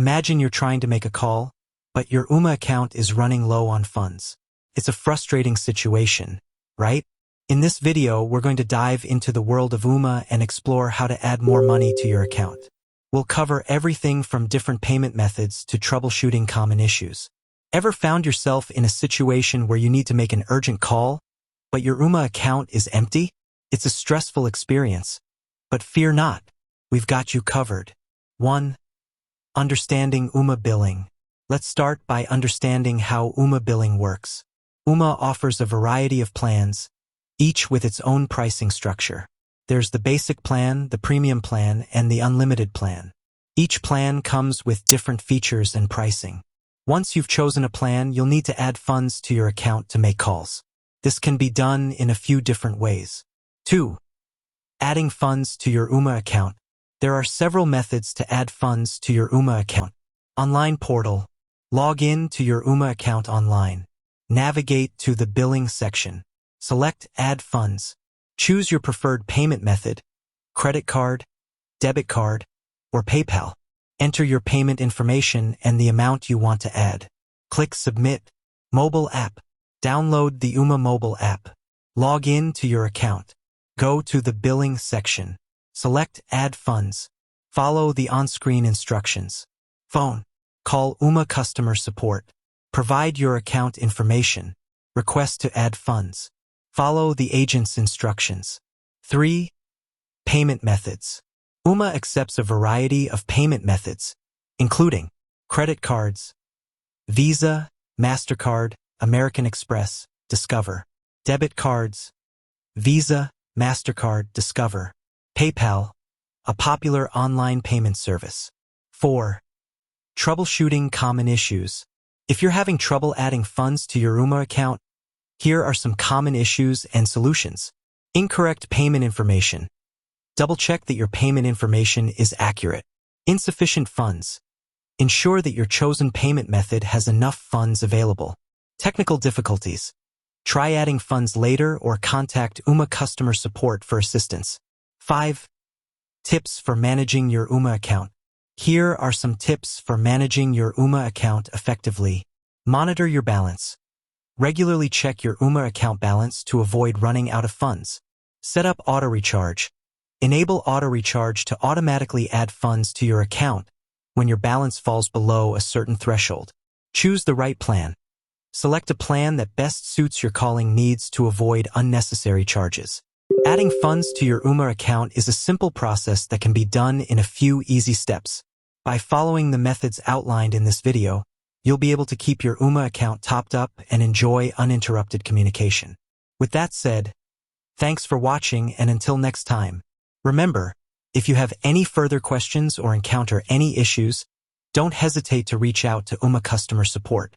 Imagine you're trying to make a call, but your Ooma account is running low on funds. It's a frustrating situation, right? In this video, we're going to dive into the world of Ooma and explore how to add more money to your account. We'll cover everything from different payment methods to troubleshooting common issues. Ever found yourself in a situation where you need to make an urgent call, but your Ooma account is empty? It's a stressful experience. But fear not, we've got you covered. 1. Understanding Ooma billing. Let's start by understanding how Ooma billing works. Ooma offers a variety of plans, each with its own pricing structure. There's the basic plan, the premium plan, and the unlimited plan. Each plan comes with different features and pricing. Once you've chosen a plan, you'll need to add funds to your account to make calls. This can be done in a few different ways. 2. Adding funds to your Ooma account. There are several methods to add funds to your Ooma account. Online portal. Log in to your Ooma account online. Navigate to the billing section. Select Add Funds. Choose your preferred payment method, credit card, debit card, or PayPal. Enter your payment information and the amount you want to add. Click Submit. Mobile app. Download the Ooma mobile app. Log in to your account. Go to the billing section. Select Add Funds. Follow the on-screen instructions. Phone. Call Ooma customer support. Provide your account information. Request to add funds. Follow the agent's instructions. 3. Payment methods. Ooma accepts a variety of payment methods, including credit cards, Visa, MasterCard, American Express, Discover, debit cards, Visa, MasterCard, Discover, PayPal, a popular online payment service. 4. Troubleshooting common issues. If you're having trouble adding funds to your Ooma account, here are some common issues and solutions. Incorrect payment information. Double-check that your payment information is accurate. Insufficient funds. Ensure that your chosen payment method has enough funds available. Technical difficulties. Try adding funds later or contact Ooma customer support for assistance. 5. Tips for managing your Ooma account. Here are some tips for managing your Ooma account effectively. Monitor your balance. Regularly check your Ooma account balance to avoid running out of funds. Set up auto-recharge. Enable auto-recharge to automatically add funds to your account when your balance falls below a certain threshold. Choose the right plan. Select a plan that best suits your calling needs to avoid unnecessary charges. Adding funds to your Ooma account is a simple process that can be done in a few easy steps. By following the methods outlined in this video, you'll be able to keep your Ooma account topped up and enjoy uninterrupted communication. With that said, thanks for watching, and until next time, remember, if you have any further questions or encounter any issues, don't hesitate to reach out to Ooma customer support.